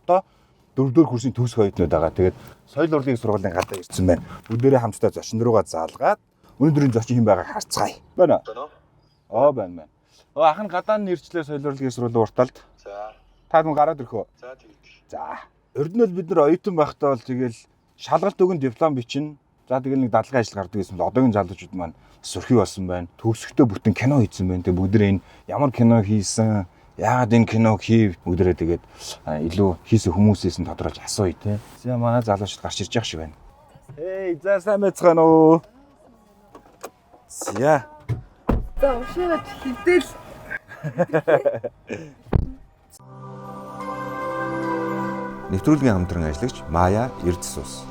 одоо 4-р курсын төгс хоёрнууд байгаа. Тэгээд соёл урлагийн сургуулийн гадаа ирсэн байна. Бүгдээрээ хамтдаа зочин руугаа заалгаад өнөөдрийн зочин хэн байгааг харцгаая. Байна уу? Байна. Ах нь гадаа нь ирчлээ соёл урлагийн сургуулийн урталд. За. Та бүхэн гараад ирэх үү? За тийм. За. Ерд нь бол бид нар оюутан байхдаа бол тэгэл шалгалт өгөн диплом бичнэ. За тэгэл нэг дадлага ажил гардаг гэсэн бол одоогийн залуучууд маань сурхий болсон байна. Төгсөхдөө бүтэн кино хийсэн байна. Тэгээ бүгдээ энэ ямар кино хийсэн, яагаад энэ киног хийв бүгдээ тэгээд илүү хийсэн хүмүүсээс нь тодорхойлж асууя те. За манай залуучууд гарч ирж явах шиг байна. За сайн байцгаана уу? За. За ушигад хилдээл. Нэвтрүүлгийн хамтран ажиллагч Мая Эрдсус.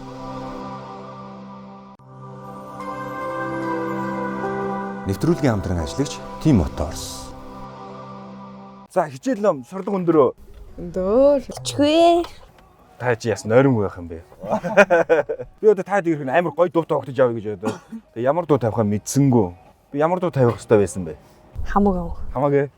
Нэвтрүүлгийн хамтран ажиллагч Team Motors. За хичээл ном сурлага өндөрөө. Өндөр. Чгүй. Та чи яс нойрон байх юм бэ? Би одоо таад ирэх нь амар гоё дуу тавьж авъя гэж бодоод. Тэгээ ямар дуу тавихаа мэдсэнгүү. Би ямар дуу тавих хэрэгтэй байсан бэ? Хамаагүй.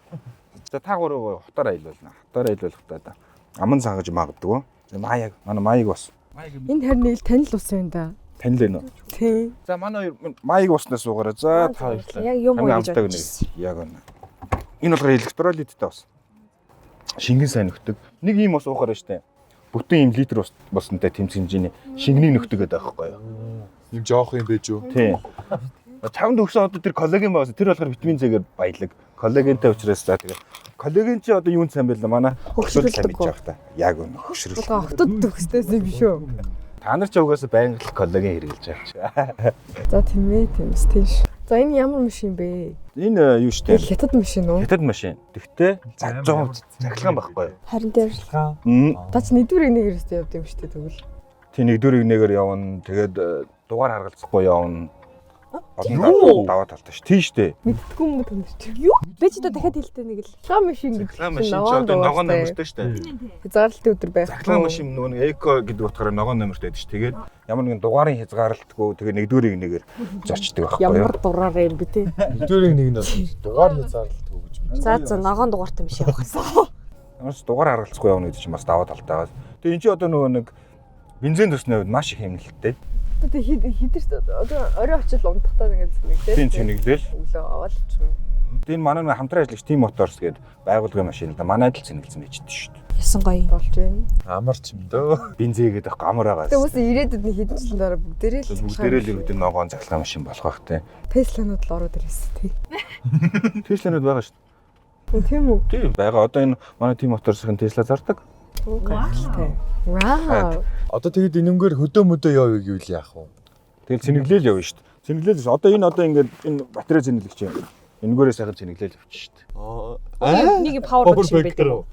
За та гурав хотоор аялуулна. Хотоор аялуулахдаа да. Аман сангаж магадгүй. Манай Маяг бас. Энэ харин ил танил ус юм да. Танил ээ нөө. Тийм. За манай Маяг уснаас суугаараа. За та баярлалаа. Яг юм уу гэж бодсон. Яг үнэ. Энэ болохоор электролиттэй бас. Шингэн сайн нөхдөг. Нэг ийм ус уухаар штэ. Бүтэн ийм литр ус боснонтой тэмцэх хэмжээний шингэний нөхдөг гэдэг байхгүй юу? Ийм жоох юм байж юу? Тийм. Чавд өгсөн одоо тэр коллаген байгаас тэр болохоор витамин З-гээр баялаг. Коллагентэй учраас за тэгээ. Коллаген чи одоо юунд сайн байл манай Хөгшрөлдөг байх та. Яг үнэ хөгшрөл. Хотод төгсдөөс юм биш үү? Та нар ч угаасаа байнга л коллаген хэрэглэж байгаа. За тийм ээ тиймс тийш. За энэ ямар машин бэ? Энэ юу штэ? Хятад машин уу? Хятад машин. Тэгтээ 100% цахилгаан байхгүй юу? Харин дээр Та ч нэгдүгээр нэг хэрэгстэй явд юм штэ тэгвэл. Тий нэгдүгээр нэгээр явна. Тэгээд дугаар харгалзахгүй явна. Юу даваа талтай ш. Тий штэ. Мэддэггүй юм тань чи. юу? Би ч одоо дахиад хэлдэг нэг л. Цахилгаан машин гэдэг. Цахилгаан машин ч одоо ногоон номертэй штэ. Хязгаарлалтын өдөр байх. Цахилгаан машин нөгөө нэг эко гэдэг утгаараа ногоон номертэй байдаг ш. Тэгээд ямар нэгэн дугаарын хязгаарлалтгүй тэгээд нэгдүгээрийг нэгээр зорчдөг байхгүй юу? Ямар дугаараар юм бэ те? Нэгдүгээр нэг нь дугаар хязгаарлалтгүй гэж байна. За ногоон дугаартай биш явахсан. Ямарч дугаар харгалзахгүй явна гэдэг чинь бас даваа талтайгаа. Тэгээд эн чинь одоо нөгөө нэг бензин төсний хувьд маш их хэмнэлттэй. Тэгээд хидэрч одоо орой очил унтахтаа ингээд зэнэгдээ. Тийм цэнэглэл. Өглөө аваад ч юм. Тэгээд манай нэг хамтран ажиллагч Team Motors гэдэг байгууллагын машин л да манайд л цэнэглэсэн байж дээ шүү дээ. Ясан гоё. Болж байна. Амар ч юм дөө. Бензин гэдэг амар байгаа. Тэгээд үс ирээдүйд нэг хэдэн жил дараа бүгдээрээ Бүгдээрээ л үүдэн ногоон цахилгаан машин болох бах те. Тесланууд л ороод ирсэн тий. Тесланууд байгаа шүү дээ. Тийм үү? Тийм байгаа. Одоо энэ манай Team Motors-ын Tesla зардаг. Вау. Одоо тэгэд энэнгээр хөдөө явъя гэвэл яах вэ? Тэгэл цэнэглээл явна шүү дээ. Цэнэглээл одоо ингээд энэ батарей цэнэглэгч юм. Энэгээрээ сайхан цэнэглээл явчих шүү дээ. Нэг павер банк шиг байдаг.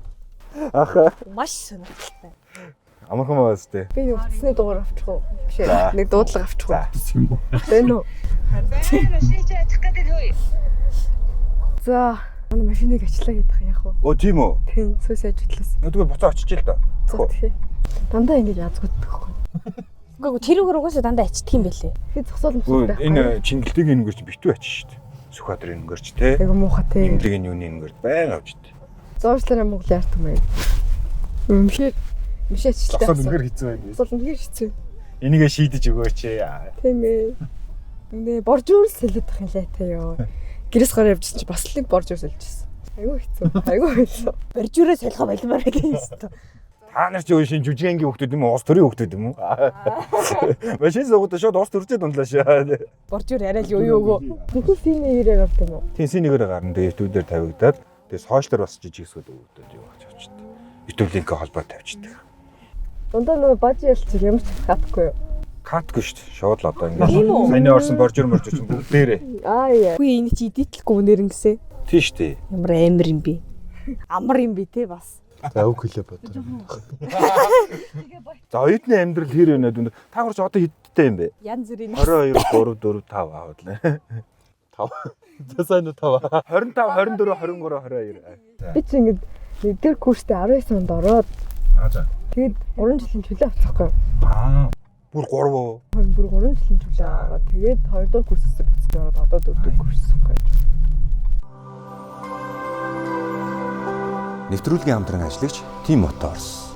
Аха. Маш сонирхолтой. Амархан байгаас тээ. Би нэг утасны дугаар авчих уу? Биш ээ. Нэг дуудлага авчих уу? Тийм үү. Тэн үү? За, манай машиныг ачлаа гэдэг яах вэ? Оо тийм үү. Тийм, сүүс ажиглаас. Өдгөө буцаа очиж л да. За тий. Дандаа ингэж язгууддаг байхгүй. Үгүй тэрүүгээр угаасаа дандаа ачдаг юм байлээ. Би зогсоолмстой. Энэ чингэлтийг энэгээр чи битүү ачиж шүү дээ. Сүхбаатар энэгээр чи те. Айгу муухай тий. Имлэгийн юуны энэгээр байн авч дээ. Зуршлаараа Монгол яарт юм аа. Мишээ ачлаа. Асуул үнээр хэцүү байх. Асуул үнээр хэцүү. Энийгээ шийдэж өгөөч яа. Тийм ээ. Нэ боржуурс хэлээд тах юм лээ та ёо. Гэрээс гараа явж чи бас л нэг боржуурс хэлчихсэн. Айгу хэцүү. Айгу хэцүү. Боржуураа солихоо болмоор гэсэн. Та нар чи шинэ жүжигэнгийн хүүхдүүд юм уу? Ус төрийн хүүхдүүд юм уу? Машин суугаад шууд ус төрчээд ундлаа шаа. Боржуур арай л юу юу. Бүхэл синий ирээр авт юм уу? Тийм синийгээр гарна. Тэгээд ютубээр тавигдаад тэгээд сошиалор бас жижиг хэсгүүд өгдөд юу гэж авчдаг. YouTube линкээ холбоо тавьчихдаг. Дундаа нөгөө бажи ялч ямар ч хатахгүй юу? Катгүй шүү дээ. Шууд л одоо ингээд саяны орсон боржур чинь бүгдээрээ. Яа. Үгүй энэ чи идэлгүй нэрнгэсэ. Тийм шүү дээ. Ямар амир юм бэ? Амар юм бэ те бас. За үг хэлээ бодоо. За оюутны амьдрал хэр өнөд өнө. Та гурч одоо хэдтэй юм бэ? Ян зүрийн 22 3 4 5 аваад л. 5. За сайн уу 5. 25 24 23 22. Би чи ингэж нэгдүгээр курстэй 19 онд ороод За. тэгээд 3 жилийн төлөө авчихгүй. Бүр 3 уу? Бүр 3 жилийн төлөө аваад тэгээд 2 дугаар курсээс буцаж ороод одоо 4 дугаар курс авахгүй. Нэвтрүүлгийн хамтран ажиллагч Team Motors.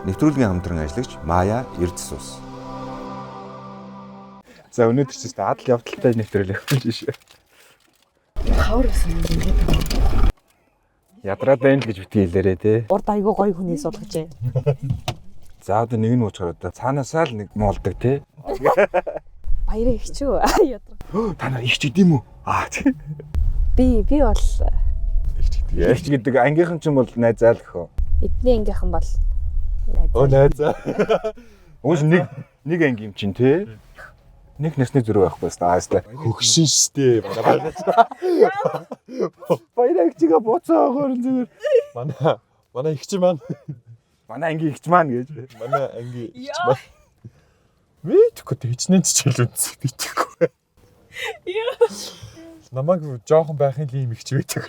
нэвтрүүлгийн хамтран ажиллагч Мая Эрдэс ус. За өнөөдөр ч гэсэн адал явдалтай нэвтрүүлэг явуулж шүү. Хавар гэсэн юм ингээд. Ядраад байна л гэж битгий хэлээрээ те. Урд айгүй гоё хүний суулгаж байна. За одоо нэг нь уучгаар одоо цаанаасаа л нэг муулдаг те. Баяраа ихчүү. Ядраа. Та нар их ч гэдэм үү? Тийм. Би бол Яач гэдэг ангийнхан ч юм бол найзаа л гэхөө. эдний ангийнхан бол Найзаа. Ууш нэг анги юм чинь те. Нэг насны зүрх байхгүй стаастай. Хөгшин штэ. Баяраа ихчигээ буцаагаар зүгээр. Манай ихч маань. Манай анги ихч маань гэж. Манай анги ихч маань. Мэдгүй тэжнэн ч хэл үнс битгэхгүй. Намайг жоохон байхын л юм ихч байдаг.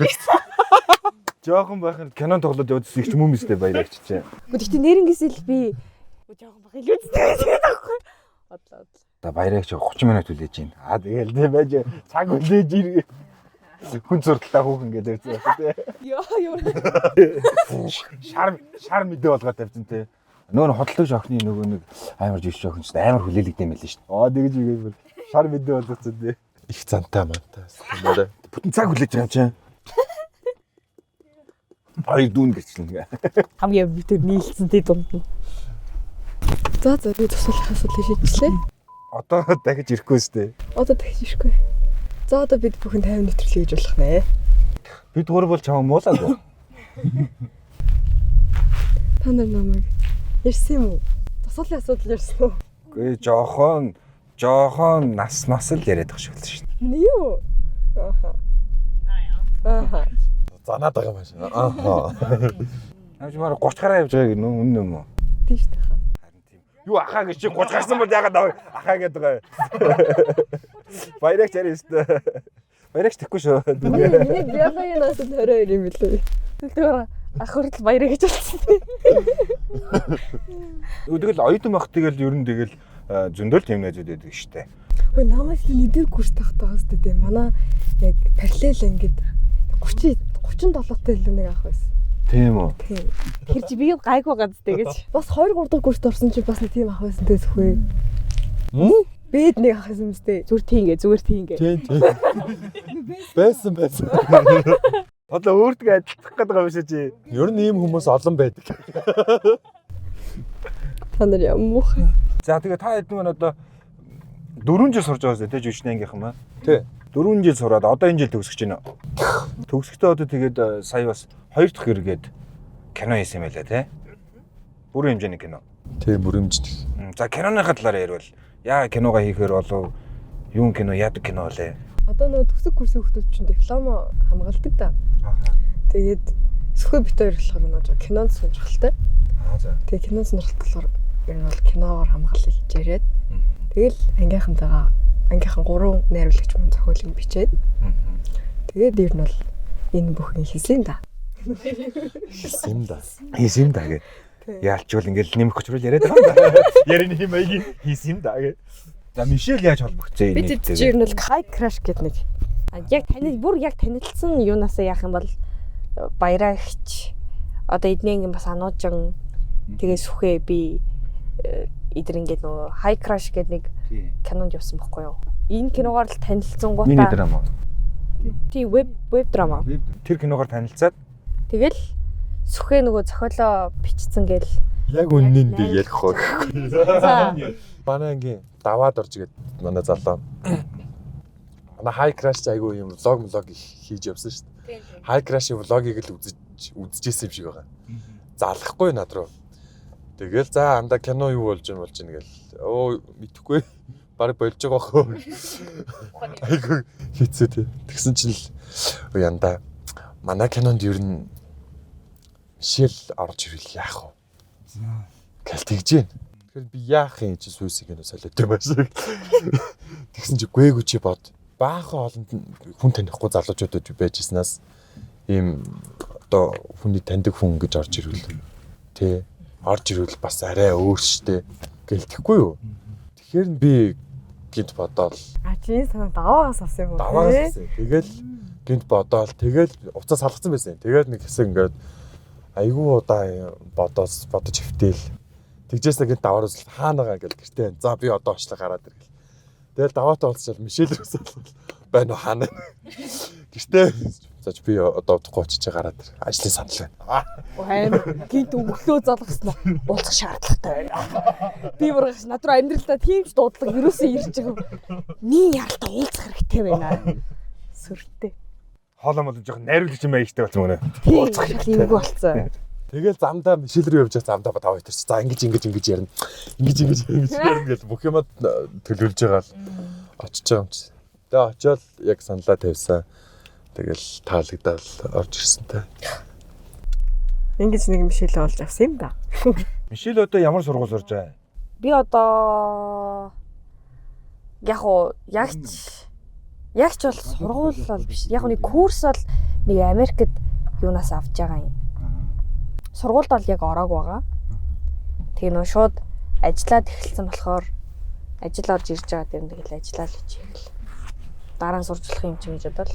Жоохон байхын кинон тоглоод явуулсан ихч юм өстэй баяраа ихч чинь. Гэхдээ нэрнгэсэл би жоохон бах илүү үздэг байхгүй. Бодлоо. За баяраа ихч 30 минут хүлээж байна. Тэгэл тэ байж цаг хүлээж ирээ. Хүн зурдталаа хүүхэн гэдэг үзээ тэ. Яа. Шар мэдээ болгоод тавьсан тэ. Нөгөө хотлогч охины нөгөө нэг амар жишээ охин ч амар хүлээлгдэм байлээ шүү дээ. Тэгэж игээд шар мэдээ болгоцсон тэ. Их зантай мантай. Бүтэн цаг хүлээж байгаа юм чинь. Хоёр дүүн гэчлэн. Хамгийн битэр нийлсэн тий дунд нь. За би тусалах асуудлыг шийдчихлээ. Одоо дахиж ирэхгүй шүү дээ. Одоо дахиж ирэхгүй. За одоо бид бүхэн 50 нэвтрүүлэг хийж болох нэ. Бид гур бол чамаа муулаагүй. Та нар намайг ярьсан юм уу? Тусалын асуудал ярьсан уу? Гүй жоохон нас л яриад байгаа шиг л шүү дээ. Ни юу? Ааха. Занаад байгаа юм шиг. Ааха. Амж маар 30 гараа явж байгааг нөө үнэн юм уу? Тийш тахаа. Харин тийм. Юу ахаа гэж чи 30 гарсан бол яагаад аваа ахаа гэдэг байгаа. Баярагч яриа шүү дээ. Баярагч тэхгүй шүү. Миний биологийн нас 22 юм билээ. Тэгвэл ах хүртэл баяраа гэж болсон. Тэгэл оюутан байх тэгэл ер нь тэгэл зөндөл тийм найзууд байдаг шүү дээ. Ой намайг нэгдэр курс тахтаа хэвчээ дээ. Манай яг параллел ангид 37-тай л нэг ах байсан. Тийм үү. Тийм. Тэр чи би гайгүй газтай гэж. Бас 2 3 дахь курст орсон чи бас нэг тийм ах байсан дээ зөвхөө. Бэд нэг ах байсан мэт. Зүгээр тийгээ. Тийм. Байсан. Одоо өөртөө адилтах гэдэг юм шиг чи. Ер нь ийм хүмүүс олон байдаг. Та нар ямар муухай. За тэгээ та хэд нэгэн одоо 4 жил сурж байгаа зү тэ жүжигчний ангийнхан маа. Тий. 4 жил сураад одоо энэ жил төгсөж байна. Төгсөхдөө одоо тэгээд сая бас 2 дахь хэрэгэд кино хийсэн юм байлаа те. Бүрэн хэмжээний кино. Тий, бүрэмжтэй. За киноныхаа талаар ярил. Яа киногоо хийхээр болов юу кино яадаг кино вэ? Одоо нөгөө төгсөг курсын хүмүүс чинь диплом хамгаалдаг да. Тэгээд зөвхөн бит хоёр болохоор нөгөө кинонд сонирхолтой. За. Тэгээд кинонд сонирхолтой ер нь бол киногоор хамгаалал хийж яриад. Тэгэл ангийнхантайгаа ангийнхан 3 найруулагч мөн зохиолыг бичээд. Тэгээд ер нь бол энэ бүхэн хийсэн да. Хийсэн да гэ. Яалчвал ингээл нэмэх очрол яриад байгаа юм да. Ярины юм аягийн хийсэн да гэ. За Мишель яаж холбогдсон Би тэд чи ер нь бол High Crash гэдэг нэг. Яг танилцсан юунаасаа яах юм бол баяраа ихч. Одоо эдний ангийн бас ануужин тэгээ сүхээ би эдэр ингээд нөгөө High Crash гэдэг нэг кинонд явсан байхгүй юу? Энэ киногоор л танилцсан гоо та. Миний драма. Тийм веб драма. Тэр киногоор танилцаад Тэгэл сүхээ нөгөө зохиолоо бичсэн гээл. Яг үннийг би ярих хоо. За. Манай ангийн даваад орж игээд манай залуу. Манай High Crash айгуу юм влог хийж явсан шүү дээ. High Crash-ийн влогийг л үзчихсэн юм шиг байгаа. Залахгүй над руу. Тэгэл за анда кино юу болж гин гээл. Мэдхгүй. Бараг болж байгаа хөө. Айгуу хийцээ тий. Тэгсэн чинь л янда манай кинонд ер нь Мишель орж ирвэл яах вэ? Гэл тэгж гин. Тэгэхээр би яах юм чи сүйсийг нэ солиод юм шиг. Тэгсэн чи гээгүй чи бод. Баахан олонд хүн танихгүй залуучуудад байж ирснаас ийм одоо хүний таньдаг хүн гэж орж ирвэл тий орж ирвэл бас арай өөр штэ гэл тэггүй юу. Тэгэхээр би гинт бодоол. Чи санаа даваагаас авсан юм уу? Даваагаас авсан. Тэгэл гинт бодоол. Тэгэл уцаа салгацсан байсан. Тэгээд нэг хэсэг ингээд айгүй удаа бодож хөвтэйл. Тэгжээсээ гээд даваар үзэл хаанагаа ингээл гэртээ. За би одоо очлоо гараад иргэл. Тэгэл даваатай уулзчаал Мишель рүүс байна уу хаана. Гэртээ заач би одоо удахгүй очиж гараад ир. Ажлын санал байна. Аим гинт өглөө залгаснаа уулзах шаардлагатай байна. Би бургаш над руу амьдралдаа тийм ч дуудлага ерөөсөө ирж байгаа. Нэг яралтай уулзах хэрэгтэй байна. Сүртэй. Хоолоо мод жоохон найруулагч юм аягтай болсон мөрөө. Уулзах хэрэгтэй болсон. Тэгэл замдаа Мишель рүү явж замдаа таваа итэрч. За ингэж ярина. Ингэж ярина гэж бүх юмд төлөвлөж байгаа л очиж байгаа юм чи. Тэгээ очиод яг саналаа тавьсан. Тэгэл таалагдал орж ирсэнтэй. Ингэж нэг Мишель олж авсан юм да. Мишель одоо ямар сургууль сурж байгаа? Би одоо ягч бол сургууль бол биш. Яг нэг курс бол нэг Америкт юунаас авч байгаа юм. Сургуульд бол яг ороог байгаа. Тэгээ нөө шууд ажиллаад эхэлсэн болохоор ажил орж ирж байгаа юм тэгэл ажиллаа л хийчихээ. Дараа нь сурчлах юм чи гэж бодвол.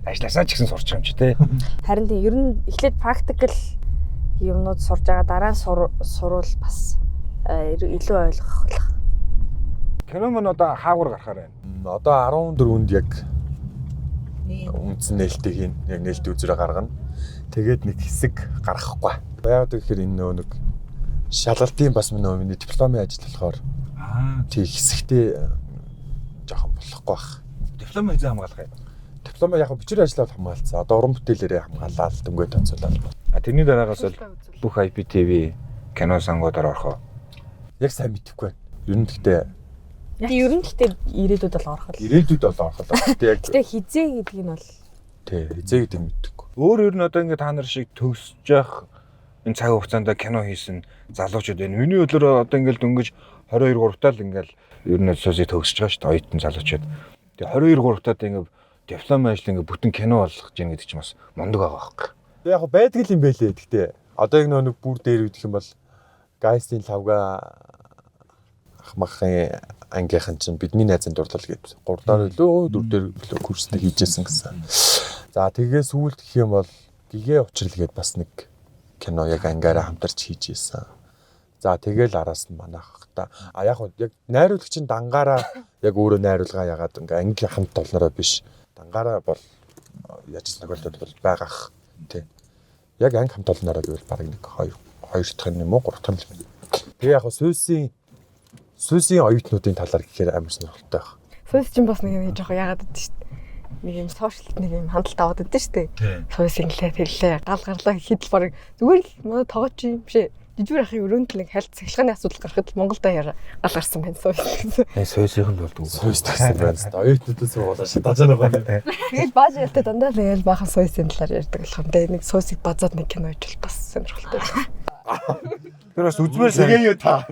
Ажлаасаа ч гэсэн сурч байгаа юм чи тий. Харин тийм ер нь эхлээд практикл юмнууд сурж байгаа дараа нь сурвал бас илүү ойлгох болох. Кино мөн одоо хаагур гарахаар байна. Одоо 14-нд яг үндсэн нээлтийг хийн. Яг нээлтийн үзрээ гаргана. Тэгээд нэг хэсэг гаргахгүй. Яагаад гэхээр энэ нэг шалгалтын бас миний дипломын ажил болохоор тий хэсэгтээ жоохон болохгүй байх. Диплом эзэн хамгаалах юм. Диплом яг бичвэр ажиллаад хамгаалцсан. Одоо уран бүтээлээрээ хамгаалаад дөнгөж тооцоолаад. Тэрний дараагаас бол бүх IPTV кино сангуудаар орох уу? Яг сайн мэдэхгүй байна. Ер нь гэхдээ Ер нь гэхдээ ирээдүйд бол орох л. Ирээдүйд бол орох л. Гэхдээ яг Гэтэ хизээ гэдэг нь бол тий хизээ гэдэг нь мэдэхгүй. Өөр нь одоо ингээд та нар шиг төгсөж явах энэ цаг хугацаанд кино хийсэн залуучууд байна. Миний өдрөөр одоо ингээд дөнгөж 22 3-таа л ингээд ер нь сүүсээ төгсөж байгаа шүү дээ оюутан залуучууд. Тэгээ 22 3-таад ингээд диплом ажил ингээд бүтэн кино болгож яах гэдэг чинь бас мундаг байгаа байхгүй. Тэгээ яг байдаг юм байлээ. Гэхдээ одоо яг нэг бүр дээр үдэх юм бол Гайстын лавга ахмахын ангийнхан чинь бидний найзын дурлал гэдэг 3 даар илүү 4 дээр курстэй хийжсэн гэсэн. За тэгээ сүүлд гэх юм бол гэгээ учрал гээд бас нэг кино яг ангаараа хамтарч хийж ийсэн. За тэгэл араас нь манайх та яг найруулагч нь дангаараа яг өөрөө найруулгаа ягаад ингээ анги хамт толнороо биш дангаараа бол яаж тохиолдол бол байгаах тий. Яг анги хамт толнороо гэвэл баг нэг 2 дахь юм уу 3 дахь юм байна. Тэгээ яг сүүсийн оюутнуудын талаар гэхээр амар сонирхолтой байх. Сүүс чинь бас нэг юм жоохон яагаад гэдэг шүү дээ. Нэг юм сошиалт нэг юм хандлт аваад байдаг шүү дээ. Сүүс инглээ тэлээ гал гарлаа хэд л барыг зүгээр л манай тоогооч юм шээ. Жижигэр ахын өрөөнд л хальт цахилгааны асуудал гарахад Монголд гал гарсан байна сүүс. Сүүсийнх нь болдгоо. Сүүс тагсан байна. Оюутнуудаа суулаа шатаж байгаа юм. Тэгээд бааж ялтай дандаа л ял баахан сүүсийн талаар ярьдаг болох юм. Тэгээд нэг сүүсийг базаад нэг кино хийж бас сонирхолтой. Тэр бас үзмээр Тэгээ юу та.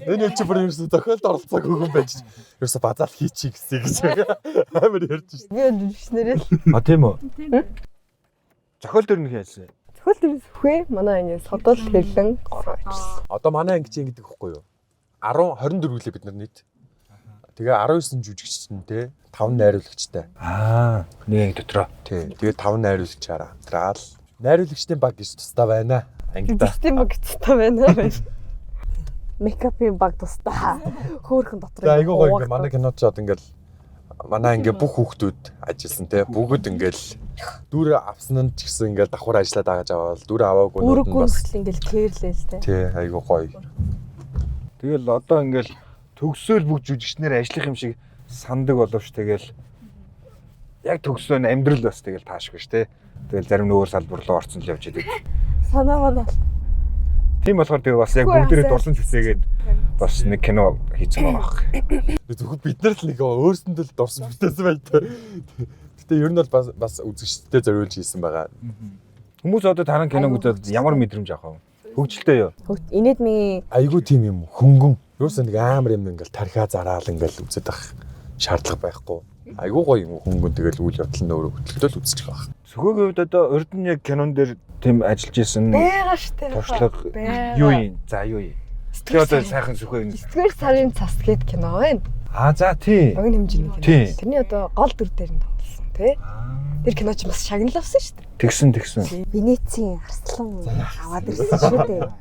Энэ чи бүр ерөөсө тохиолд оролцоог хөгөн байж. Ерөөсө базаал хийчих гэсэн гэж амар ярьж шээ. Би дэвшнэрээ. Тийм үү? Зохиол төр нь хийсэн. Зохиол төрөөс хвээ манай анги содол хэлэн 3 ажилласан. Одоо манай анги чинь ингэдэг хөхгүй юу? 24 үлээ бид нар нийт. Тэгээ 19 жүжигчтэй 5 найруулагчтай. Нэг анги дотроо. Тий. Тэгээ 5 найруулагчаараа хамтраал. Найруулагчдын баг гэж тусдаа байна. Ангидаа. Систем баг цтай байна. мейкапын баг тусдаа хөөхөн дотор. За айгуу гоё ингээ манай кинод ч одоо ингээл манай ингээ бүх хүүхдүүд ажилласан те бүгд ингээл дүр авсан нь ч гэсэн ингээл давхар ажиллаад байгаа жавал дүр аваагүй нь бас ингээл кэрлээс те. Тий айгуу гоё. Тэгэл одоо ингээл төгсөөл бүх жүжигчнэр ажиллах юм шиг сандаг боловч тэгэл яг төгсөө амьдрал бас тэгэл таашгүй ш те. Тэгэл зарим нь өөр салбар руу орцсон л явж идэг. Санаа байна. Тийм болохоор тэгээ бас яг бүгдээрээ дурсан зүсээгээд бас нэг кино хийсэн байгаа баг. Зөвхөн бид нар л нэг өөрсөндөө л дурсан бүтээсэн байх та. Гэтэ ер нь бол бас үзэгчдэд зориулж хийсэн байгаа. Хүмүүс одоо таран кино үзээд ямар мэдрэмж авах вэ? Хөгжилтэй юу? Инээдмийн айгуу тийм юм хөнгөн. Ерөөсөө нэг амар юм ингээл тархиа зараал ингээл үзээд байх шаардлага байхгүй. Айгуу гоё юм хөнгөн тэгэл үйл явдал нь өөрөө хөтлөлтөл үзэж байгаа. Сөхөөгийн хувьд одоо урд нь яг кинон дээр тийм ажиллаж исэн байгаа штэ. туршлага юу юм? За юу юм? Тэгээ одоо сайхан сөхөө юм. Сэтгэр сарын цас гээд кино байна. За тий. Богино хэмжээний кино. Тэрний одоо гол дүр дээр нь тоглосон тий. Тэр кино ч бас шагнал авсан шүү дээ. Тэгсэн. Венецийн арслан аваад ирсэн шүү дээ.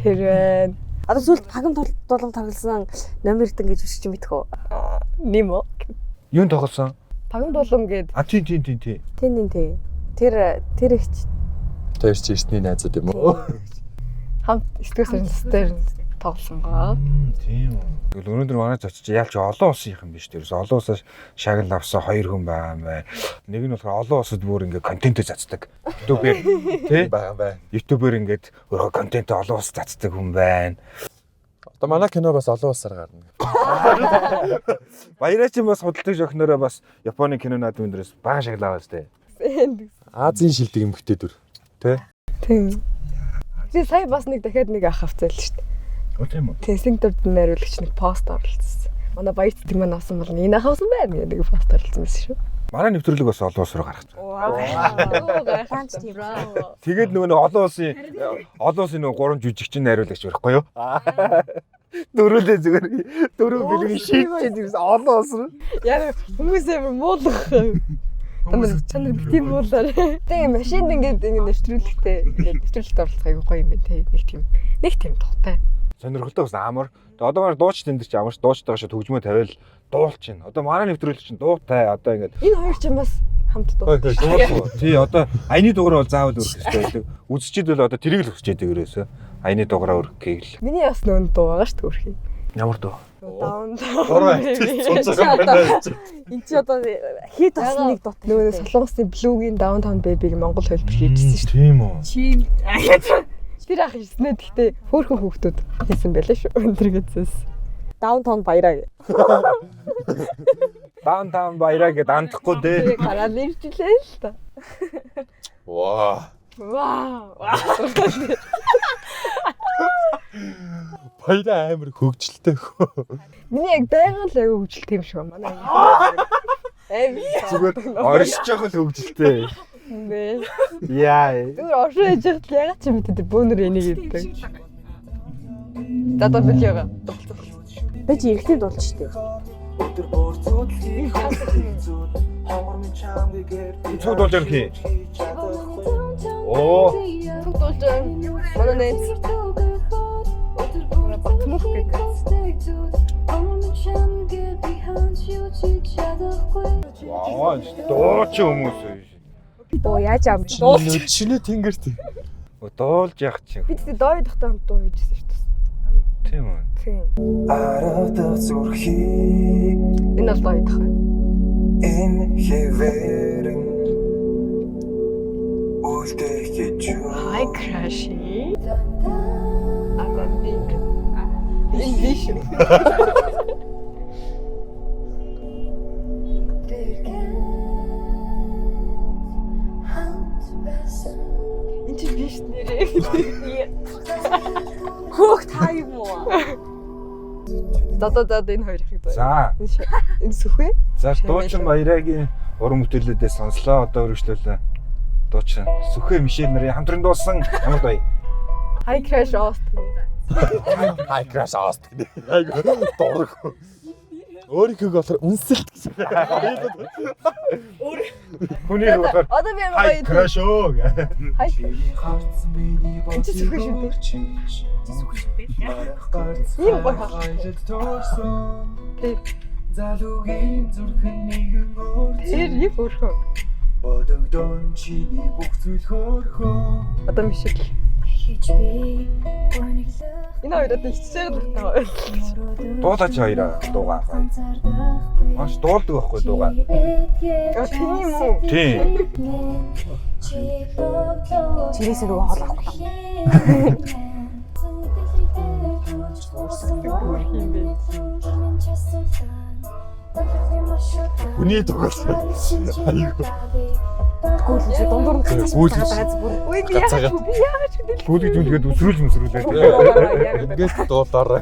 Тэр байна. Одоо сүүлд пагам дуулан тоглосон номердэн гэж үсч юм битгүү. Нимо. Юунд тоглосон? Пагам дуулам гээд Тий. Тэн. Тэр ихч Тэр чи эртний найзууд юм уу? хамт студиос дээр тоглосон байгаа. Тийм үү. Тэгвэл өнөөдөр манай зочид яалч олон улсын юм биш тэрс олон улсаас шагнал авсан 2 хүн байгаа юм байна. Нэг нь болохоор олон улсад бүр ингээ контент цацдаг. YouTube-ээр тий Бага. YouTube-ээр ингээд өөрөө контент олон улс цацдаг хүн байна. Одоо манай кино бас олон улсаар гарна. Баяраач бас худалдаж охинороо бас Японы кино наадмын дээрээс бага шагнал аваад тээ. Азийн шилдэг эмэгтэй дүр. Тэ? Тийм. Би сая бас нэг дахиад нэг ах авцаал шүү дээ. Оо тийм үү. Тийм Сингапурт найруулагч нэг пост оруулсан. Манай баяр цэцэг маань авсан бол энэ ах авсан байна гэдэг пост оруулсан байсан шүү. Манай нэвтрүүлэг бас олон улс руу гарах. ганц тийм. Тэгээд нөгөө нэг олон улсын нөгөө 3 жүжигчин найруулагч байхгүй юу? Дөрүлээ зүгээр дөрөв бэлгийн шийдчихсэн гэсэн олон улс руу. Яа хүмүүс амар муулах. Чанар бити муулаар. Тэгээ машинд ингээд нэвтрүүлэгтэй нэвтрүүлэлт оролцох айгүй гоё юм байна те. Нэг тийм тухтай. Сонирхолтой бас амар. Тэгээ одоо манай дууч тэн дээр ч амарч дуучтайгаа шууд хөгжмөө тавиал дуулж чинь. Одоо манай нэвтрүүлэг чинь дуутай одоо ингээд Энэ хоёр ч бас хамт дуулсан. тий одоо аяны дугаараа бол заавал өрөх хэрэгтэй байдаг. Үзчихэд бол одоо тэрийг л хүсэж байдаг ерөөсөө. Аяны дугаараа өрөх гээл. Миний бас нөөнд дуу байгаа шүү дээ. Ямар дуу? Даун. Энд чи одоо хит болсон нэг дуутай. Нөгөө Солонгосын Blue-гийн Downtown Baby-г Монгол хэлбэр хийжсэн шүү дээ. Тийм үү. Чи тэр ах ирснээр гэхдээ хөөхөн хүүхдүүд хийсэн байлаа шүү. Өндөр гэзээс. Даунтаун баяраа. Даунтаун баяраа гэдээ андахгүй дээ. Гараад иржлээ л та. Ваа. Баяраа амар хөгжилтэй хөө. Миний яг байгаль аягүй хөгжилтэй юм шиг байна. Зүгээр оршиж явах л хөгжилтэй. Нэ. Яа. Зүгээр оршиж яах ягаад ч юм бэ тэр бөөнөр энийг гэдэг. Дадаа бэлээга. Би чи ихтэй дуулж штеп. Цуг дуулж юм хий. Оо. Цуг дуулж манай нэт. Батмуух гэдэг. Ваа, дууч хүмүүс үү. Оо яаж амж Чиний тэнгэрт. Дуулж яах чинь. Бид тэ доо дахтаа хамт дуу хийжсэн шүү дээ. Тийм үү. Тийм. Арада зүрхийг Энэ бол доо дах. энэ хэвэрэн үлдэх гэж Hi crush. Агандик. Инглиш. Энд чи биш нэрээ. хөөх таа юм уу? За энэ хоёр ихийг доо. За. Энэ сүхвэ? За дуучин баярагийн уран бүтээлүүдээ сонслоо. Одоо өргөжлүүлээ. Дуучин Сүхэ Мишель нарын хамтран дуулсан ямар гоё. Hi crush Austin. High crash аст гэдэг. Айгу дург. Өөрийнхөө болохоор үнсэлт гэж. Хүний болохоор Одоо би ямар хай гоё. краш оо. Хай. харц миний Чи сүхвэ шүү дээ. Ийм гоё хаа. Тэр залуугийн зүрхэн нэгэн өөр ийм өөрхөө. бодогдон чиний бүх зүйл хөөрхөө Одоо Мишель. Энэ хоёр одоо хичээл дуртай. Дуулаач хоёроо дуугаа. Маш дуулдаг байхгүй дуугаа. Тийм үү? Тийм. Чирээс рүү хоол авах. Хүний дугаарсан. Айгу. Гүйл чи дундуур нь Гүйл гэж. Ой би яагаад би яагаад ч гэдэг. Гүйлгэж үлгээд өсрүүлээ. Ингээд дуулаараа.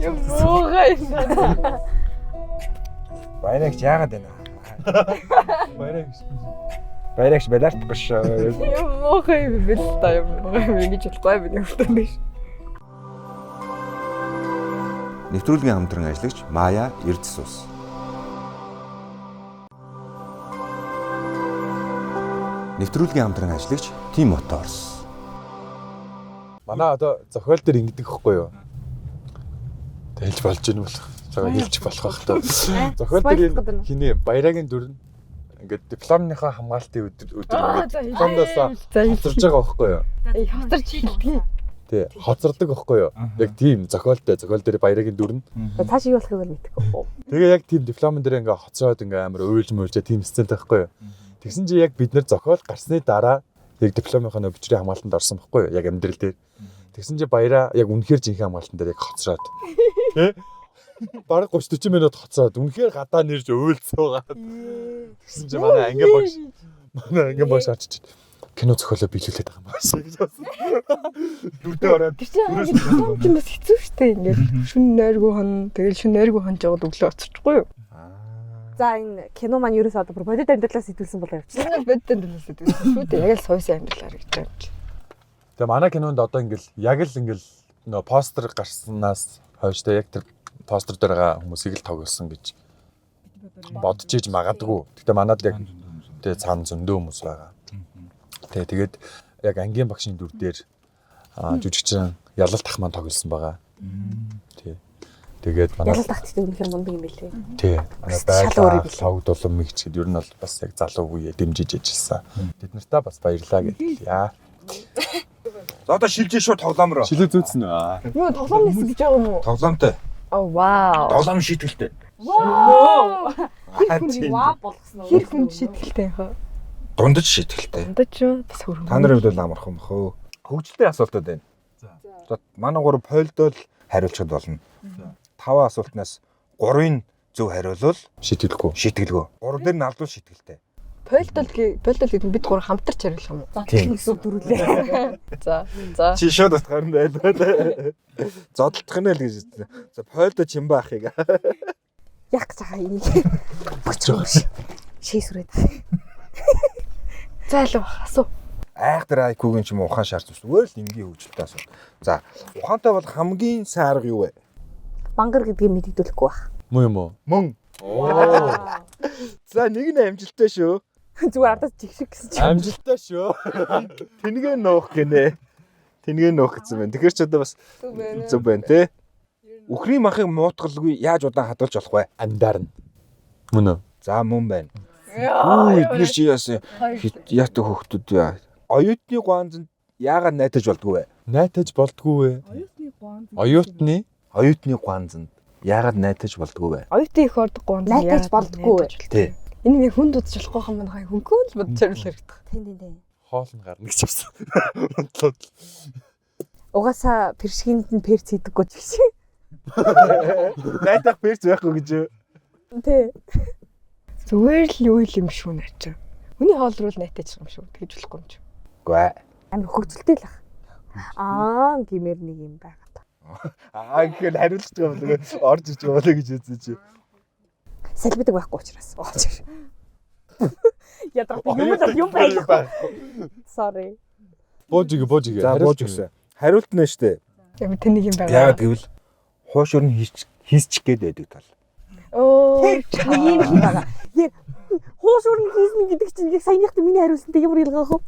Юм муугаа юм. Баярагч яагаад байна? Баярагч баларт гош. Юм муугаа юм бэл та юм. Ингэж болохгүй миний хүртэн биш. Нэвтрүүлгийн хамтран ажиллагч Мая Эрдсус. Нэвтрүүлгийн хамтран ажиллагч Team Motors. Манай одоо зохиол дээр ингэдэг хэвгүй юу? Тэлж болж гин бол. Цагаа хэлж болох байх таа. Зохиол дээр хинээ баярагийн дүр нь ингээд дипломныхаа хамгаалтын өдөр ингээд дипломноос хоцорж байгаа байхгүй юу? Хоцорч хэлдэг. Тий, хоцордог байхгүй юу? Яг тийм зохиолтой зохиол дээр баярагийн дүр нь. Цааш юу болохыг бол мэдэхгүй. Тэгээ яг тийм дипломн дээр ингээ хоцроод ингээ амар уйлж мөйлжээ тийм сцентэй байхгүй юу? Тэгсэн чи яг бид нэр зохиол гарсны дараа яг дипломынхаа нөө бичрийн хамгаалтанд орсон байхгүй юу? Яг амьдрал дээр. Тэгсэн чи баяраа яг үнэхээр жинхэнэ хамгаалтан дээр яг хоцроод. Тэ? Бараг 30-40 минут хоцроод үнэхээр гадаа нэрж уйлцсуугаад. Тэгсэн чи манай анги багш очиж кино зохиолоо биелүүлээд байгаа юм байна гэж бодсон. Дүрдээ ороод Тийм бас хэцүү шттэ ингээд шүн нойргүй хон тэгэл шүн нойргүй хон жоод өглөө оцчихгүй юу? За энэ кино маань ерөөсөө одоо бодит амьдралаас сэтгүүлсэн болоо явчихсан. Бодит амьдралаас сэтгүүлсэн шүү дээ. Яг л сойсон амьдралаар гэж байна. Тэгээ манай кинонд одоо яг л нөө постэр гарснаас хойш тэ яг тэр постэр дээр байгаа хүмүүсийг л тоглосон гэж бодож иж магадгүй. Гэтэ манад яг тэгээ цаана зөндөө хүмүүс байгаа. Тэгээд яг ангийн багшийн дүр дээр жүжигчин ялалт ах маань тоглосон байгаа. Тий. Тэгээд манай Ялалт ахт гэдэг үнэхээр мундаг юм билээ. тий. Манай байгаль логдулам мэгч гэдэг ер нь бол бас яг залуу үеэ дэмжиж ажилласан. Бид нартаа бас баярлаа гэдэг яа. за одоо шилжээ шууд тоглоом руу. Шилээ зүүцэн үү? Юу тоглоом нэс гэж байгаа юм уу? Тоглоомтой. Oh wow. Тоглоом шийтгэлтэй. Вау. Вау болгосон уу? Хэр хүн шийтгэлтэй юм хаа? Дундаж шийтгэлтэй. Дундаж юу? Бас хөрөнгө. Та нарын хувьд бол амархан бахөө. Хөгжилтэй асуултууд байна. За манай 3 пойлдол хариулчихад болно. 5 асуултнаас 3-ын зөв хариулвал Шийтгэлгүй. шийтгэлгүй. 3 дээр нь алдвал шийтгэлтэй. Пойлдол гэдэг нь бид гур хамтарч хариулах юм уу? Тийм. Эсвэл дөрүлээ. За. Чи шууд утгаар нь байлаа. Зодтолдох нь л гэж. За пойлдо чимба ахыг. Яг цаха энийг боцроо шийсрээд. За л асуу. Айхтар IQ-гийн ч юм уу ухаан шаарч зүгээр л энгийн хөгжилтэй асуу. За ухаантай бол хамгийн сайн арга юу вэ? Мангар гэдгийг мэддэгдүүлэхгүй байх. Мөн юм уу? Мөн. За нэг нь амжилттай шүү. Зүгээр ардаас жигшиг гэсэн чинь. Амжилттай шүү. Тэнгээ нуух гинэ. Тэнгээ нуух гэсэн байна. Тэгэхээр ч одоо бас зөв байна те. Үхрийн махыг муутгалгүй яаж удаан хадгалж болох вэ? Андарна. Мөн үү? За мөн байна. Эдгээр чи яасан ятаг хөөхтүүд яа. Оюутны гуанзанд яагаад найтаж болдгоо вэ? Найтаж болдгүй вэ? Оюутны гуанзанд яагаад найтаж болдгоо вэ? Оюутны их ордог гунд Найтаж болдгүй. Тий. Энэ нэг хүн дуудаж болохгүй юм байна. Хөнгөө л бодож хариулах хэрэгтэй. Тийм. хоол нь гарна гэж явсан. Унтлаад. Угаасаа першгинд нь перц хийдэггүй ч гэж. Найтах перц байхгүй гэж. Тий. Зүгээр л юу юм шүү наач. Хүний хоол руу л найтаж юм шүү. Тэгж болохгүй юм чи. Үгүй. Амар хөгжилтэй л ах. Гэмээр нэг юм байгаа та. Гэхэл хариулж байгаа болоо орж иж байгаа болоо гэж үзсэн чи. Салбидаг байхгүй учраас. Ядрах юм байхгүй. Sorry. Боожиг. За бууж гисэн. Хариулт нь штэ. Яг тэнийг юм байгаа. Яагаад гэвэл хуушур нь хийсчих гээд байдаг тал. Оо, ийм юм байгаа. Яг хуушур нь хийсэн гэдэг чинь яг саяныхтай миний хариулсантай ямар ялгаа хөө.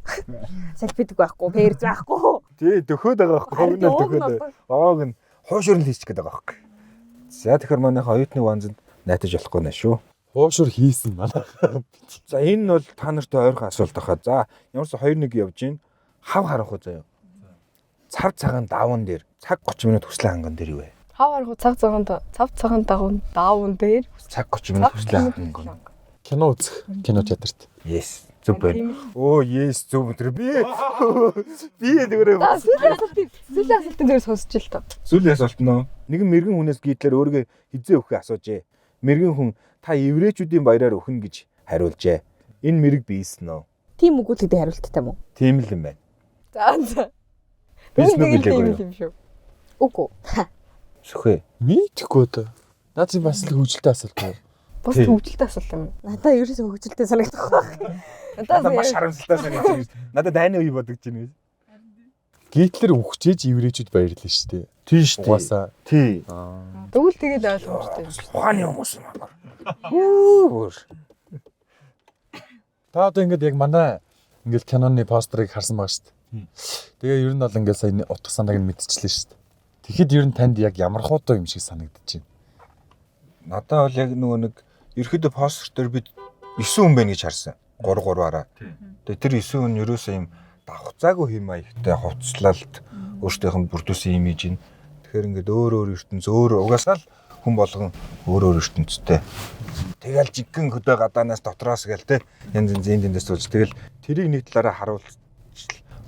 Салбидаг байхгүй, перц байхгүй. Тий, дөхөөд байгаа байхгүй. Хогнол дөхөөд. Оог нь хуушур нь хийсчих гээд байгаа байхгүй. За тэгэхээр манайх оюутны ванзанд найтаж болохгүй нэ шүү. Хуушур хийсэн манай. За энэ нь бол та нартай ойрхон асуулт ахаа. За ямарсаа 2-1 явж гин. Хав харах уу заяа. Цав цагаан даван дээр цаг 30 минут хүслээ ханган дээр юу вэ? Хав харах цаг цагаан даван дээр Цаг 30 минут хүслээ ханган. Кино үзэх. Кино театрт. Yes. Зүг байна. Оо, yes, зүг өтер. Би дээрээ. сүүлийн асуултын дээр сонсч л тоо. Сүүлийн асуулт нөө. Нэгэн мэрэгэн хүнээс гитлэр өөргөө хизээ өгөхөө асуужээ. Мэрэгэн хүн та еврейчүүдийн баяраар өхнө гэж хариулжээ. Энэ мэрэг биелсэн үү? Тийм үгүй л гэдэг хариулттай юм уу? Тийм л юм байна. За. Биелсэн үү тийм гэлээгүй. юм шүү. Үгүй. Сүхэ. Мэдхгүй даа. Наад бас л хөвжөлтэй асуулт байна. Бас хөвгөлтэй асуулт юм. Надаа ерөөсөө хөгжилтэй санагдах байна. Надад маш харамсалтай санагдаж байна. Надад дайны үе бодогч байна. Гитлер үхчихэж еврейчүүд баярлаа шүү дээ. Тийм шүү дээ. Угаасаа. Тий. Тэгвэл тэгээд ойлгомжтой. Ухааны хүмүүс юм аа. Хүү. Та одоо ингэж яг манай Ингээл киноны постерыг харсан байгаа шүү дээ. Тэгээ ер нь бол ингээл сая утга санааг нь мэдчихлээ шүү дээ. Тэгэхэд ер нь танд яг ямар хуудаа юм шиг санагдаж байна. Надад бол яг нөгөө нэг ерөөдөө постэр дээр бид 9 хүн байна гэж харсан. 3-3-аараа. Тэгээ тэр 9 хүн ерөөсөө юм давхцаагүй хэм маягтай хувцлалт өөртөөх нь бүрдүүлсэн имиж нь. Тэгэхээр ингээд өөр ертөнц угаасаа л хүн болгон өөр ертөнцтэй. Тэгэл жиггэн хөдөө гадаанаас дотроос гээл те янз янзын дэндээс болж тэгэл тэрийг нэг талаараа харуулж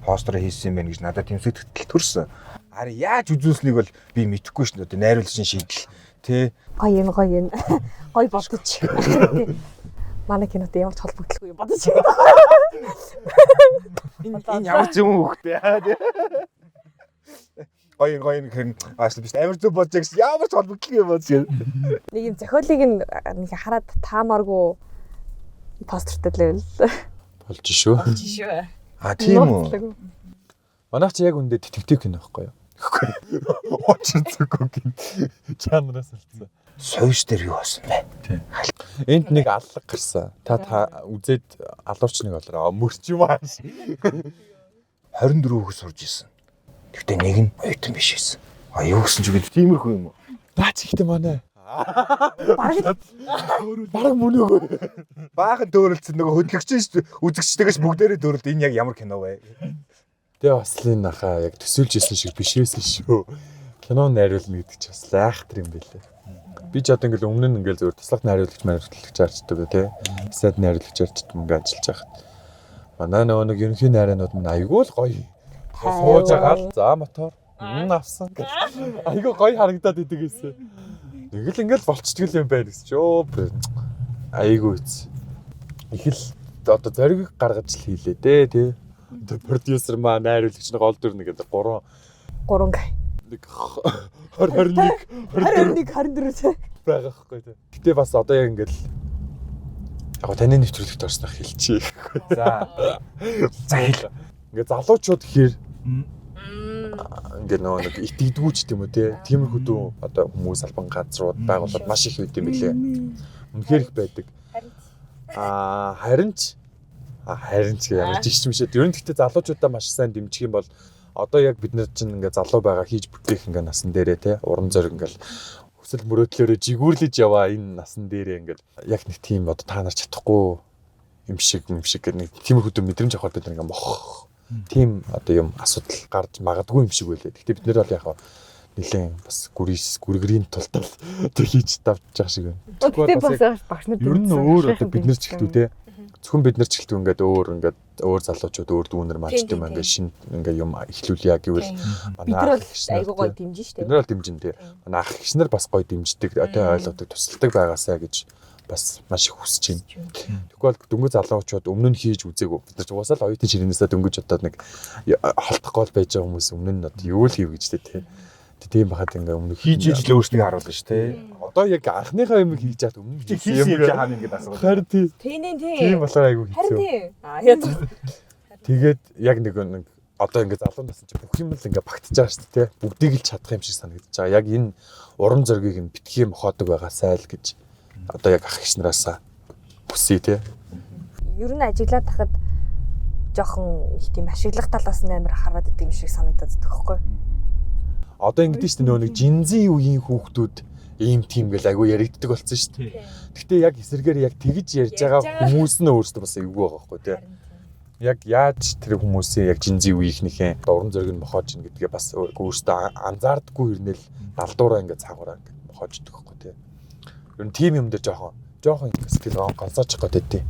постэр хийсэн юм байна гэж надад тийм сэтгэл төрсөн. Ари яаж үзүүлснийг бол би мэдэхгүй шнэ одоо найруулагчийн шийдэл тий Гоё юм. Гоё бодож. Манай кинотой ямар ч холбогдлогүй юм бодож. энэ ямар ч юм хөхтэй тий гоё гэн аашлаа биш амар зүг бодож гэсэн ямар ч холбогдлогүй юм бодож. Нэг юм зохиолыг нэг хараад таамааргүй постертэй л Болж шүү. А тийм үү. Манайх чи яг үндэ детектив кино байхгүй юу? Очин зүггүй гин. Жанраас алдсан. Сойш дээр юу болсон бэ? Тийм. Энд нэг аллаг гарсан. Та үзээд алуурч нэг болоо мөрч юм аа. 24 хүүхэд сурж исэн. Гэхдээ нэг нь оюутан биш байсан. А юу гэсэн ч үгүй тиймэрхүү юм уу? Наач ихтэй манай. Бараг мөн өгөө. Баахан дөөрөлдсөн нөгөө хөдлөгч үзэгчтэйгээс бүгдээрээ дөөрөлд энэ яг ямар кино вэ? Тэгээ бас л энэ нахаа яг төсөөлж исэн шиг биш байсан шүү. Кино найруулна гэдэг чи бас айхтар юм байлээ. Би ч одоо ингээл өмнө нь ингээл зөвхөн туслах найруулагч харчдаг тий. Сайд найруулагч харчдаг ингээ ажиллаж байхад. Манай нэг ерөнхий найраанууд минь айгүй л гоё. Сууж агаал за мотор авсан гэж. Айгүй гоё харагдаад идэг гэсэн. Нэг л ингээл болчдөг юм байна гэсэн чи ёо айгүй үз. Их л одоо зориг гаргаж л хийлээ дээ тий. Одоо продюсер маа найруулагч нэг гол дүр нэг 3 нэг 24 байгаа хгүй тий. Гэтэ бас одоо яг ингээл яг таны нэвтрүүлэгт орсноо хэлчихье. За хэл. Ингээ залуучууд гэхээр ингээ нэг итгэдэггүй ч юм уу тий. Тиймэрхүү дүү одоо хүмүүс албан газрууд байгууллага маш их байд юм билээ. Үнэхээр их байдаг. Харин ч ямар жигч мшээд ер нь гэхдээ залуучуудаа маш сайн дэмжих юм бол одоо яг бид нар чинь ингээ залуу байгаа хийж бүтээх ингээ насан дээрээ тий уран зориг ингээл хүсэл мөрөөдлөөрөө жигүүрлэж яваа энэ насан дээрээ ингээл яг нэг тийм одоо та нар чадахгүй юм шиг нэг тиймэрхүү мэдрэмж авахд бид ингээ мох тийм одоо юм асуудал гарч магадгүй юм шиг байлээ. Гэхдээ бид нэр бол яг нэлээд бас гүргэрийн тулд одоо хийж давж байгаа шиг байна. Тэгтээ бас багш нар ер нь өөр одоо бид нар ч гэлтүү те зөвхөн бид нар ч гэлтүү ингээд өөр залуучууд өөр дүүнер маачд юм ингээд шин ингээд юм эхлүүлье гэвэл бид нар бол айгүй гоё дэмжин штэ. Бид нар бол дэмжин те. Манай ах эгч нар бас гоё дэмждэг одоо ойлгодог тусалдаг байгаасаа гэж бас маш их хүсэж байна. Тэгвэл дөнгөж залуучууд өмнө нь хийж үзээгүй. Бид нар ч угаасаа л оюутан ширээнээсээ дөнгөж одоо нэг холдох гол байж байгаа хүмүүс өмнө нь одоо юу л хийв гэж те. Тийм бахад ингээ өмнө хийж иж л өөрсдөө харуулна шүү те. Одоо яг анхныхаа юм хийж чад өмнө хийсэн юм чи хаана ингээд асуух. Харин тийм. Тийм болохоор айгүй хэцүү. Тэгээд яг нэг одоо ингээ залуу насны чи бүх юм л ингээ багтаж байгаа шүү дээ. Бүгдийг л чадах юм шиг санагдаж байгаа. Яг энэ уран зоргийг нь битгий мохоодог байгаасай л гэж одоо яг ах эгч нараасаа хүсье те. Ер нь ажиглаад тахад жоохон их тийм ашиглах талаас нь амар хараад идэм шиг санагдаад байдаг хөөхгүй. Одоо ингэдэж шүү дээ нэг жинзийн үеийн хүүхдүүд ийм тийм гэл айгүй яригддаг болсон шүү дээ. Гэхдээ яг эсэргээр яг тэгж ярьж байгаа хүмүүс нь өөрсдөө бас эвгүй байгаа байхгүй тий. Яг яаж тэр хүмүүсийн яг жинзийн үеийнхнийхээ уран зориг нь мохоож ин гэдгээ бас өөрсдөө анзаардаггүй хэрнээл далдуураа ингээд цаагаараа ингээд мохоождөг байхгүй тий. Ер нь тийм юм дээр жоохон сэтгэл гонцоочих гэдэг тий.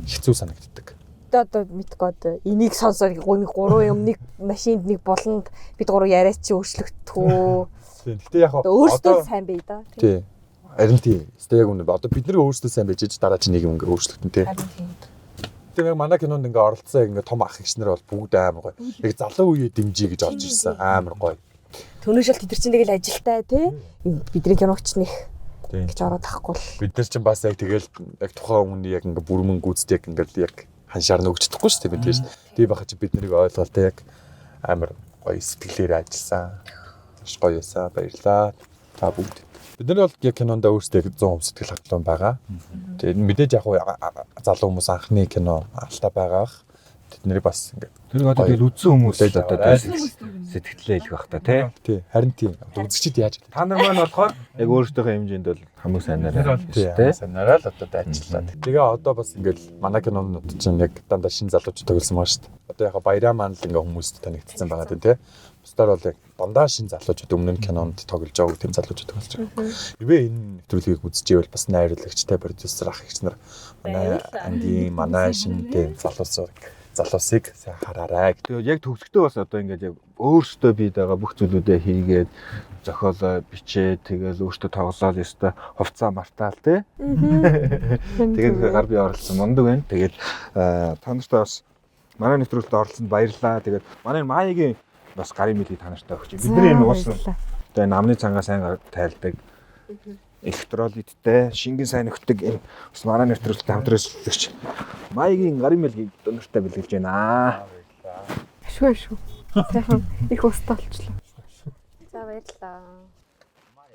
Хэцүү санагддаг. Одоо мэдгүй энийг сонсоо нэг 3 юм нэг машинд нэг болонд бид 3 яриач чи өөрчлөгдөхөө. Тийм. Гэтэ яг өөрсдөө сайн бай да. Тийм. Харин тийм. Гэтэ яг үнэ. Одоо бид нар өөрсдөө сайн байж дараа чи нэг юм ингээ өөрчлөгдөн тий. Тэгээ яг манай кинонд ингээ оролцсон ингээ том ах эгч нар бол бүгд амар гоё. Яг залуу үеэ дэмжиж гэж орж ирсэн. Амар гоё. Төнөөшөл тэд нар чинь тэгэл ажилтай тий. Бидний киногч нэх гэж ороод ахгүй л. Бид нар чинь бас яг тэгэл яг тухайн өмнө яг ингээ бүрмэн гүйцэд яг ингээл яг ханшаар нөгчдөхгүй шүү дээ бид тийм. Тийм байхад чи бид нарыг ойлголтой яг амар гоё сэтгэлээр ажилласан. Маш гоё байсан. Баярлалаа. Та бүгд. Бид нар бол яг кинонд өөрсдөө 100% сэтгэл хангалуун байгаа. Тэгээд мэдээж яг залуу хүмүүс анхны кино алтай байгаах. тэдний бас ингээд Тэр одоо тэгэл үдсэн хүмүүс л одоо сэтгэлээ хэлэх бах та тий. тий харин тийм үзэгчд яаж Та нар маань болохоор яг өөрсдийнхөө хэмжээнд бол хамаг сайнараа тий санаараа л одоо ажиллаа. Тэгээ одоо бас ингээд манай кинонууд чинь яг дандаа шинэ залуучууд тоглосон байгаа шүү дээ. Одоо яг баяраа маань л ингээд хүмүүст танигдсан байгаа тийм тий. Бусдаар бол яг дандаа шинэ залуучууд өмнө нь кинонд тоглож байгаа тийм залуучууд болж байгаа. Хэвээ энэ нэвтрүүлгийг үзчихвэл бас найруулагчтай продюсер ах их нар манай ангийн манай шинэтэй залуусыг сайн хараарай. Тэгээд яг төгсгтөө бас одоо ингээд яг өөрсдөө бий байгаа бүх зүйлүүдээ хийгээд зохиолоо бичээд тэгээд өөртөө тоглоод ёстой хувцаа мартаал тий. Тэгээд гар бие оролцсон мундаг байна. Тэгээд та нартай бас манай нэвтрүүлэгт оролцсонд баярлалаа. Тэгээд манай Маягийн бас гарын мэдээ та нартай өгч. Бидний энэ уус тэгээд намны цангаа сайн тайлдаг. Электролиттэй шингэн сайн нөхдөг энэ бас манай нэвтрүүлэгт хамтран төлөвлөгч Маягийн гарын мэлгийг донортой бэлгэлж байна. Шүү. Сайхан их устаа болчлоо. За баярлалаа.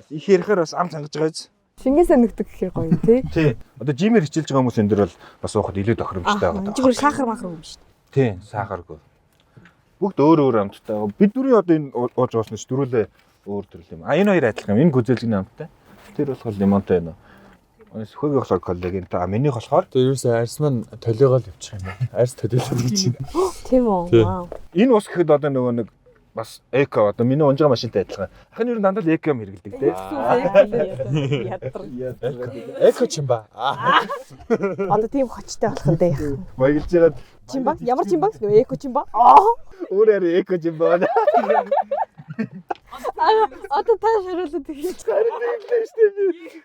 Их ярихаар бас ам цангаж байгаа биз? Шингэн санагддаг гэхээр гоё юм тий. Тий. Одоо жимээр хичээлж байгаа хүмүүс энэ дөр бол бас уухад илүү тохиромжтой байгаа. Жигүүр сахар махар юм шүү дээ. Тий, сахаргүй. Бүгд өөр амттай. Бид дөрөв одоо энэ ууж уусан ч дөрүлээ өөр төрөл юм. Энэ хоёр адилхан юм. Энэ гүзэлжний амттай. Тэр болохоор лимонтой байна. Өнөөс хөөгийн болохоор коллаген та минийх болохоор Тэр юусе арьс маань толиогоо л явчих юм байна. Арьс төлөөлөл гэж байна. Тийм үү. Вау. энэ ус гэхэд одоо нөгөө нэг бас эко одоо миний унж байгаа машинтай адилхан. Ахын ер нь дандаа л эко юм хэрэглэдэг тий. Эко ч юм ба. Одоо тийм хочтой болох нь дээ. Баярлж байгаа. Чимба? Ямар чимба? Эко чимба? Өөр эко юм байна. Одоо та шаруулаад тэгэж.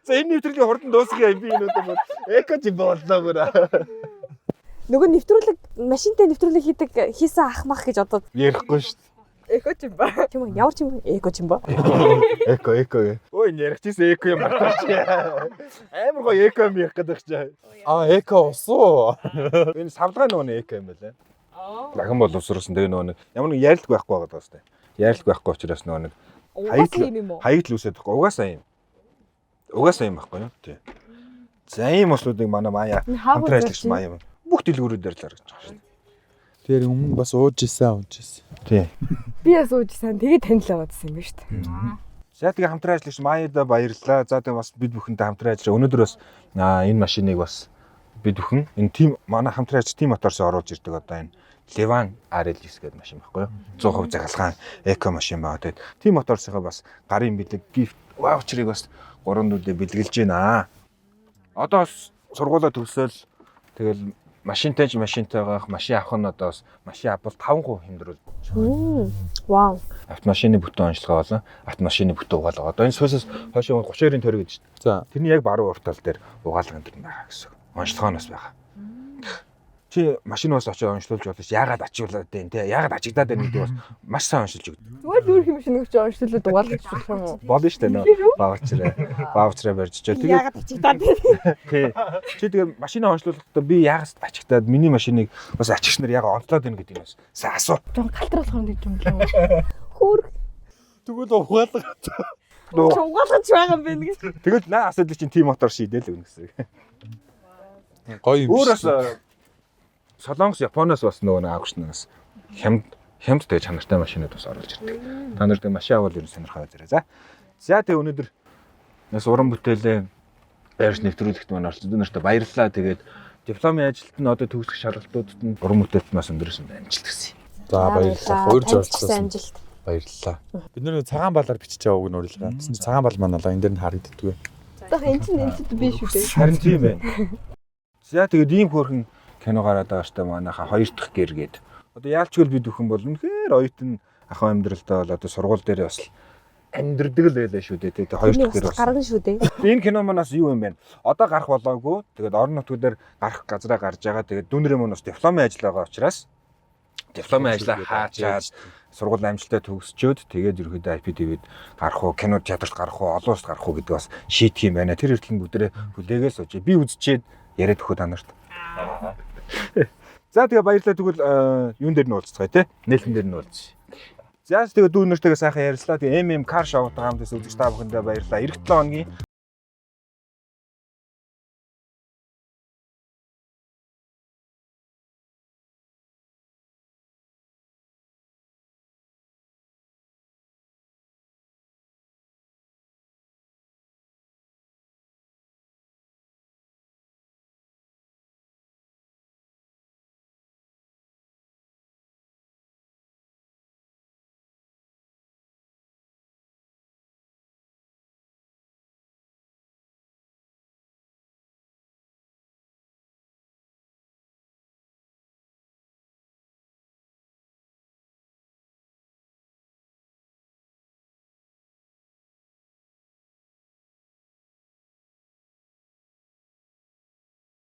За энэ нэвтрүүлгийн хурдан дуусгах юм би энэ удаа эко юм боллоо бүр. Нөгөө нэвтрүүлэг машинтай нэвтрүүлэг хийсэн ах мах гэж одоо Ярихгүй шүү дээ. Эко ч юм ба. тийм үү? Ямар чимба? Эко чимба? Эко. Ой, ярихчихсан эко юм батарч. Амар гоё эко юм ярих гэдэг чинь. Эко усуу. Энэ савлгай нөгөө эко юм байлаа. Дахин боловсруулсан тэгээ нөгөө ямар нэг ярилт байхгүй байгаа даа сте. Ярилт байхгүй учраас нөгөө нэг хаягдл үсээд байхгүй угаасаа юм. Угаасаа юм байхгүй юу? Тий. За ийм услуудыг манай Мая хамтран ажиллагч Мая бүх дэлгүүрүүдээр л гаргаж байгаа шүү дээ. Тэр өмнө бас ууж исэн. Тий. Би бас ууж сан тэгээ танил аваадсан юм ба шүү дээ. За тэгээ хамтран ажиллагч Маяда баярлалаа. За тэгээ бас бид бүхэнтэй хамтран ажиллаж өнөөдөр бас энэ машиныг бас бид бүхэн энэ тим манай хамтран ажиллагч тим моторсоо оруулж ирдэг одоо энэ Levan RL9 гэдэг машин байхгүй юу? 100% захалгаан эко машин байгаа. Тэгээд тим моторсоо бас гарын бэлэг gift voucher-ыг бас 3 нүдэ бэлгэлж байна. Одоо бас сургуулаа төгсөөл тэгэл машинтайгаах машин авах нь одоо бас машин авбал 5% хэмдрүүл. Вау. Автомашины бүтэн онцлогоо болон автомашины бүтэн угаалга. Одоо энэ сүүсээс хойшоо 32-ын тойрог гэж шүү дээ. Тэрний яг баруун уртал дээр угаалга энэ байгаа гэсэн. Онцлогоноос байгаа. Чи машинаас очиж онцлуулж болно. Яагаад ачуулаад байна те? Яагаад ажигдаад байна гэдэг бас маш сайн онцлж өгдөг. Зүгээр дүүрх юм шиг нэгч онцлуулаад угаалгаж болох юм уу? Болно шүү дээ нөө. Ваучраа барьж чаа. Тэгээ Яагаад ачигдаад байна? тий. Чи тэгээ машинаа онцлуулахдаа би яагаад ачигдаад миний машиныг бас ачигч нар яагаад онцлоод байна гэдэг юм бас сайн асуу. Жон галтрах болохоор нэг юм л. Хөөх. Тэгвэл угаалга. Угаалгаж байгаа юм байна гэж. Тэгэл наа асуудал чинь тим мотор шийдэл өгнө гэсэн. Гоё юм. Өөрөөс Солонгос, Японоос бас нөгөө авагчнаас хямд тэгээ чанартай машинууд бас оруулж ирдэг. Та нар тэгээ машин авал ер нь сонирхоо зэрэг. За тэгээ өнөөдөр нас уран бүтээлээ байрш нэвтрүүлэгт маань оролцсон нартай баярлалаа. Тэгээд дипломын ажилд нь одоо төгсөх шалгалтуудад нь уран бүтээлт нас өндөрсөн амжилт гэсэн. За баярлалаа. Хөрж оролцсон. Амжилт. Баярлалаа. Бид нэр цагаан балаар бичиж байгаа үг нь уриалгаа. Тэсний цагаан бал маань энэ дээр нь харагддаггүй. За энэ чинь би шүү дээ. Харин тийм байна. За тэгээд ийм хөөрхөн кино гараад байгаа штэ манайха 2 дахь гэр гээд. Одоо яалчгүй бид бүхэн бол үнэхээр оюутан ахын амьдралдаа бол одоо сургууль дээр бас амьдрдаг л байлаа шүү дээ. Тэгээд 2 дахь гэр бас гарган шүү дээ. Энэ кино манаас юу юм бэ? Одоо гарах болоогүй. Тэгээд орон нутгуудаар гарах газраа гарч байгаа. Тэгээд дүүнрээ манаас дипломын ажил байгаа учраас дипломын ажлаа хаачаад сургууль амжилттай төгсчөөд тэгээд ерөөдөө IPTV-д гарах уу, кино театрт гарах уу, олон улсад гарах уу гэдэг бас шийдэх юм байна. Тэр эртлэн бүдрээ хүлээгээл сууж. Би үзчихэд яриад өгөх та нарт. За тэгээ баярлалаа тэгвэл юун дээр нь уулзцгаая те нээлтэн дээр нь уулзъя. За тэгээ дүүнэртэйгээ сайхан ярьслаа. Тэгээ MM Car Show-тай хамт үзэж та бүхэндээ баярлалаа. Эх 7 хоногийн